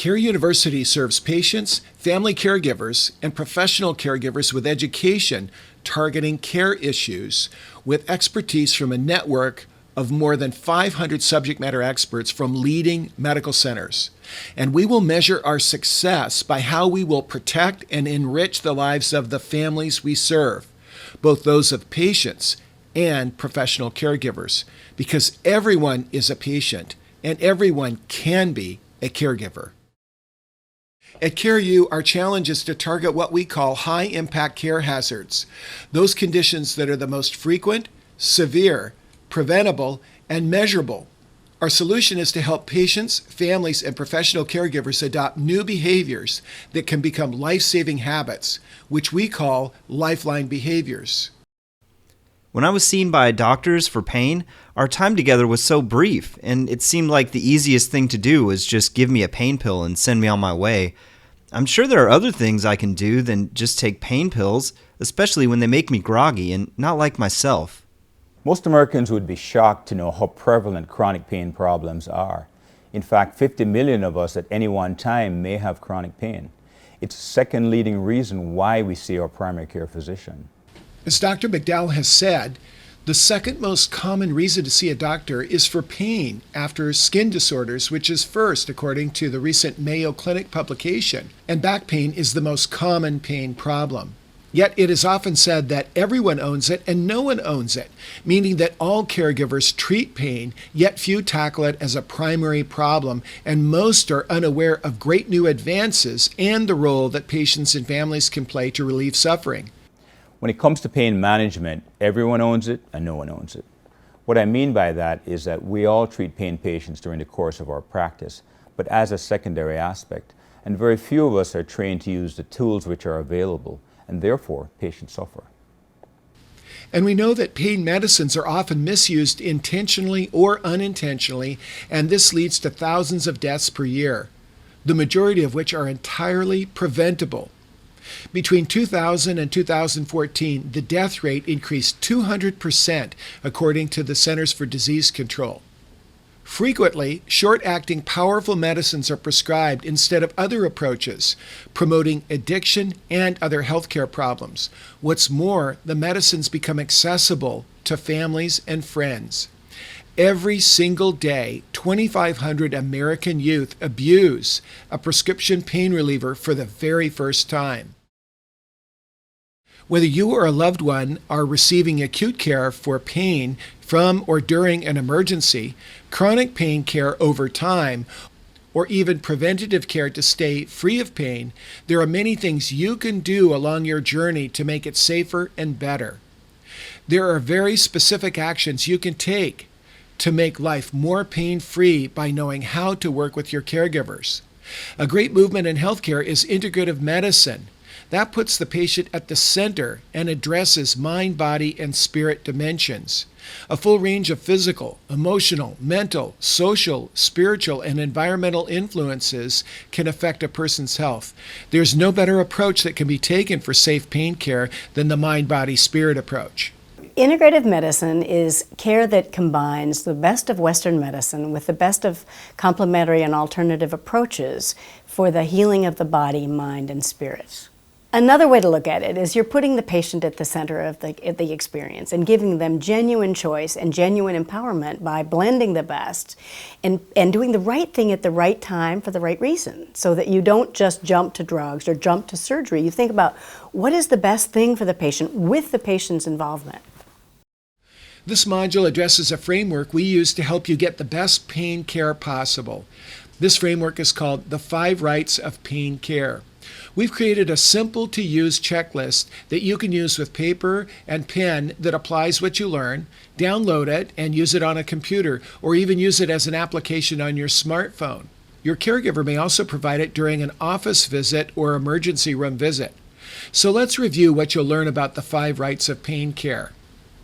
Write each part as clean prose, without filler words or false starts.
Care University serves patients, family caregivers, and professional caregivers with education targeting care issues with expertise from a network of more than 500 subject matter experts from leading medical centers. And we will measure our success by how we will protect and enrich the lives of the families we serve, both those of patients and professional caregivers, because everyone is a patient and everyone can be a caregiver. At CareU, our challenge is to target what we call high-impact care hazards, those conditions that are the most frequent, severe, preventable, and measurable. Our solution is to help patients, families, and professional caregivers adopt new behaviors that can become life-saving habits, which we call lifeline behaviors. When I was seen by doctors for pain, our time together was so brief, and it seemed like the easiest thing to do was just give me a pain pill and send me on my way. I'm sure there are other things I can do than just take pain pills, especially when they make me groggy and not like myself. Most Americans would be shocked to know how prevalent chronic pain problems are. In fact, 50 million of us at any one time may have chronic pain. It's the second leading reason why we see our primary care physician. As Dr. McDowell has said, the second most common reason to see a doctor is for pain after skin disorders, which is first, according to the recent Mayo Clinic publication, and back pain is the most common pain problem. Yet it is often said that everyone owns it and no one owns it, meaning that all caregivers treat pain, yet few tackle it as a primary problem, and most are unaware of great new advances and the role that patients and families can play to relieve suffering. When it comes to pain management, everyone owns it and no one owns it. What I mean by that is that we all treat pain patients during the course of our practice, but as a secondary aspect, and very few of us are trained to use the tools which are available, and therefore patients suffer. And we know that pain medicines are often misused intentionally or unintentionally, and this leads to thousands of deaths per year, the majority of which are entirely preventable. Between 2000 and 2014, the death rate increased 200%, according to the Centers for Disease Control. Frequently, short-acting powerful medicines are prescribed instead of other approaches, promoting addiction and other healthcare problems. What's more, the medicines become accessible to families and friends. Every single day, 2,500 American youth abuse a prescription pain reliever for the very first time. Whether you or a loved one are receiving acute care for pain from or during an emergency, chronic pain care over time, or even preventative care to stay free of pain, there are many things you can do along your journey to make it safer and better. There are very specific actions you can take to make life more pain-free by knowing how to work with your caregivers. A great movement in healthcare is integrative medicine. That puts the patient at the center and addresses mind, body, and spirit dimensions. A full range of physical, emotional, mental, social, spiritual, and environmental influences can affect a person's health. There's no better approach that can be taken for safe pain care than the mind, body, spirit approach. Integrative medicine is care that combines the best of Western medicine with the best of complementary and alternative approaches for the healing of the body, mind, and spirit. Another way to look at it is you're putting the patient at the center of the experience and giving them genuine choice and genuine empowerment by blending the best and doing the right thing at the right time for the right reason, so that you don't just jump to drugs or jump to surgery. You think about what is the best thing for the patient with the patient's involvement. This module addresses a framework we use to help you get the best pain care possible. This framework is called the 5 Rights of Pain Care. We've created a simple-to-use checklist that you can use with paper and pen that applies what you learn. Download it and use it on a computer, or even use it as an application on your smartphone. Your caregiver may also provide it during an office visit or emergency room visit. So let's review what you'll learn about the 5 Rights of Pain Care.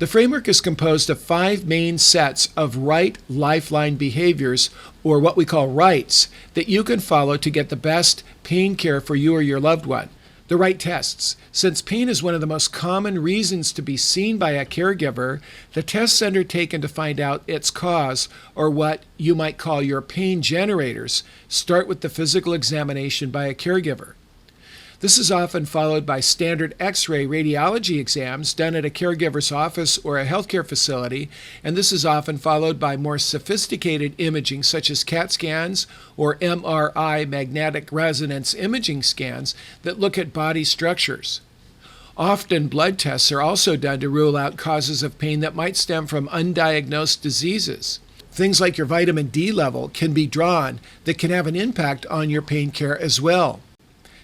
The framework is composed of 5 main sets of right lifeline behaviors, or what we call rights, that you can follow to get the best pain care for you or your loved one. The right tests. Since pain is one of the most common reasons to be seen by a caregiver, the tests undertaken to find out its cause, or what you might call your pain generators, start with the physical examination by a caregiver. This is often followed by standard X-ray radiology exams done at a caregiver's office or a healthcare facility, and this is often followed by more sophisticated imaging such as CAT scans or MRI magnetic resonance imaging scans that look at body structures. Often blood tests are also done to rule out causes of pain that might stem from undiagnosed diseases. Things like your vitamin D level can be drawn that can have an impact on your pain care as well.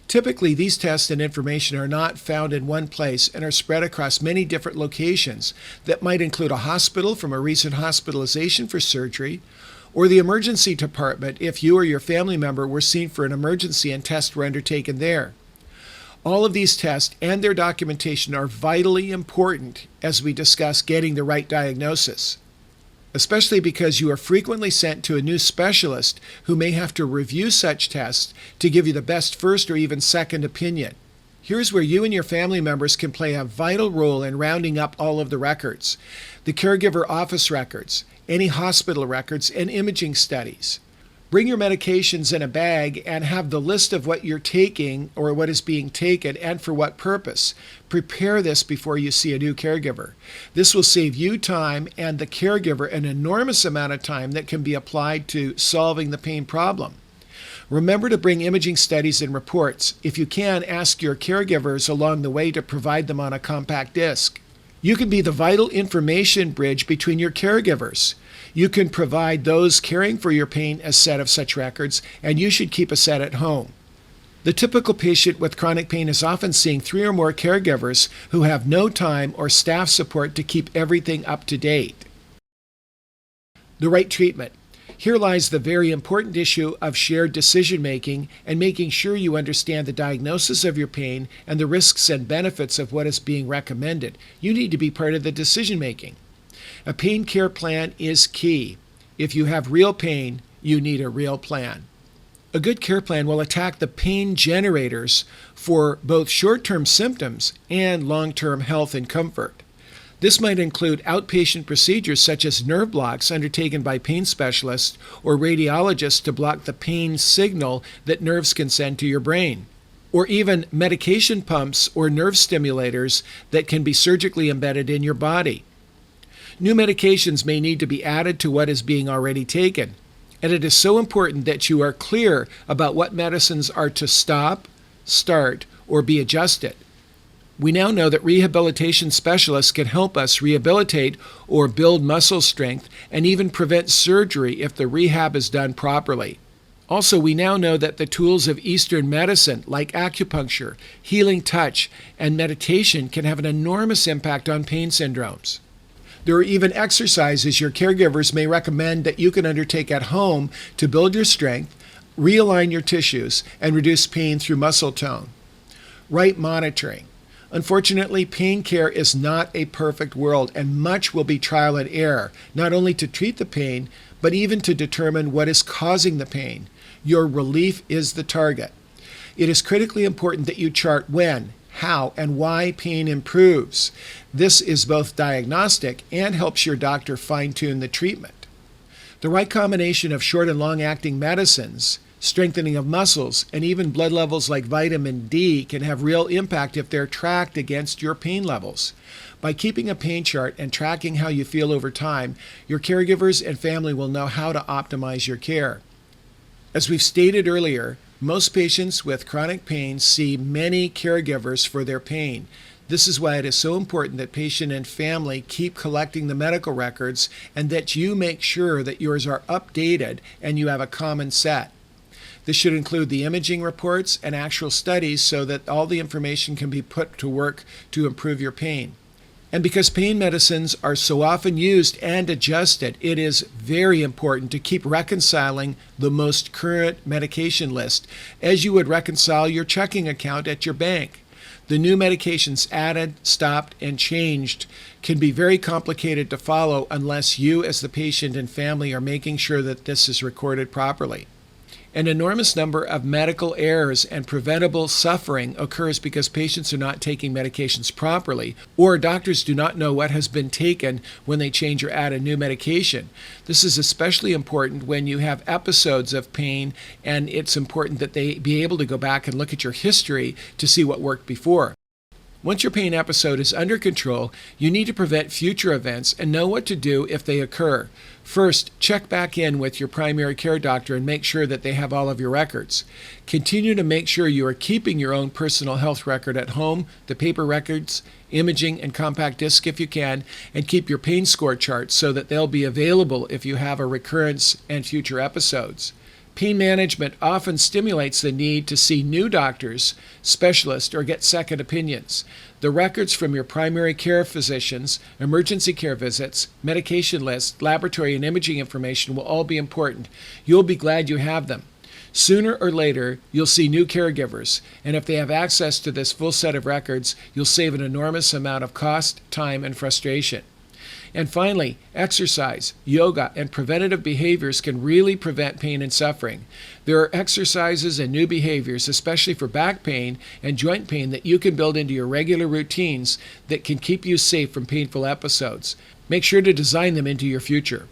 Typically, these tests and information are not found in one place and are spread across many different locations that might include a hospital from a recent hospitalization for surgery, or the emergency department if you or your family member were seen for an emergency and tests were undertaken there. All of these tests and their documentation are vitally important as we discuss getting the right diagnosis, especially because you are frequently sent to a new specialist who may have to review such tests to give you the best first or even second opinion. Here's where you and your family members can play a vital role in rounding up all of the records: the caregiver office records, any hospital records, and imaging studies. Bring your medications in a bag and have the list of what you're taking or what is being taken and for what purpose. Prepare this before you see a new caregiver. This will save you time and the caregiver an enormous amount of time that can be applied to solving the pain problem. Remember to bring imaging studies and reports. If you can, ask your caregivers along the way to provide them on a compact disc. You can be the vital information bridge between your caregivers. You can provide those caring for your pain a set of such records, and you should keep a set at home. The typical patient with chronic pain is often seeing 3 or more caregivers who have no time or staff support to keep everything up to date. The right treatment. Here lies the very important issue of shared decision-making and making sure you understand the diagnosis of your pain and the risks and benefits of what is being recommended. You need to be part of the decision-making. A pain care plan is key. If you have real pain, you need a real plan. A good care plan will attack the pain generators for both short-term symptoms and long-term health and comfort. This might include outpatient procedures such as nerve blocks undertaken by pain specialists or radiologists to block the pain signal that nerves can send to your brain, or even medication pumps or nerve stimulators that can be surgically embedded in your body. New medications may need to be added to what is being already taken, and it is so important that you are clear about what medicines are to stop, start, or be adjusted. We now know that rehabilitation specialists can help us rehabilitate or build muscle strength and even prevent surgery if the rehab is done properly. Also, we now know that the tools of Eastern medicine, like acupuncture, healing touch, and meditation, can have an enormous impact on pain syndromes. There are even exercises your caregivers may recommend that you can undertake at home to build your strength, realign your tissues, and reduce pain through muscle tone. Right monitoring. Unfortunately, pain care is not a perfect world, and much will be trial and error, not only to treat the pain, but even to determine what is causing the pain. Your relief is the target. It is critically important that you chart when, how, and why pain improves. This is both diagnostic and helps your doctor fine-tune the treatment. The right combination of short and long-acting medicines, strengthening of muscles, and even blood levels like vitamin D can have real impact if they're tracked against your pain levels. By keeping a pain chart and tracking how you feel over time, your caregivers and family will know how to optimize your care. As we've stated earlier, most patients with chronic pain see many caregivers for their pain. This is why it is so important that patient and family keep collecting the medical records and that you make sure that yours are updated and you have a common set. This should include the imaging reports and actual studies so that all the information can be put to work to improve your pain. And because pain medicines are so often used and adjusted, it is very important to keep reconciling the most current medication list as you would reconcile your checking account at your bank. The new medications added, stopped, and changed can be very complicated to follow unless you as the patient and family are making sure that this is recorded properly. An enormous number of medical errors and preventable suffering occurs because patients are not taking medications properly, or doctors do not know what has been taken when they change or add a new medication. This is especially important when you have episodes of pain, and it's important that they be able to go back and look at your history to see what worked before. Once your pain episode is under control, you need to prevent future events and know what to do if they occur. First, check back in with your primary care doctor and make sure that they have all of your records. Continue to make sure you are keeping your own personal health record at home, the paper records, imaging, and compact disc if you can, and keep your pain score charts so that they'll be available if you have a recurrence and future episodes. Pain management often stimulates the need to see new doctors, specialists, or get second opinions. The records from your primary care physicians, emergency care visits, medication lists, laboratory and imaging information will all be important. You'll be glad you have them. Sooner or later, you'll see new caregivers, and if they have access to this full set of records, you'll save an enormous amount of cost, time, and frustration. And finally, exercise, yoga, and preventative behaviors can really prevent pain and suffering. There are exercises and new behaviors, especially for back pain and joint pain, that you can build into your regular routines that can keep you safe from painful episodes. Make sure to design them into your future.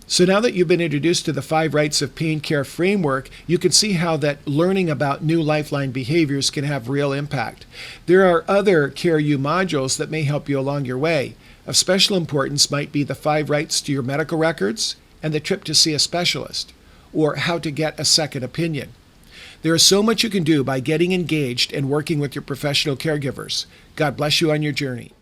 So now that you've been introduced to the 5 Rights of Pain Care framework, you can see how that learning about new lifeline behaviors can have real impact. There are other CareU modules that may help you along your way. Of special importance might be the 5 rights to your medical records and the trip to see a specialist, or how to get a second opinion. There is so much you can do by getting engaged and working with your professional caregivers. God bless you on your journey.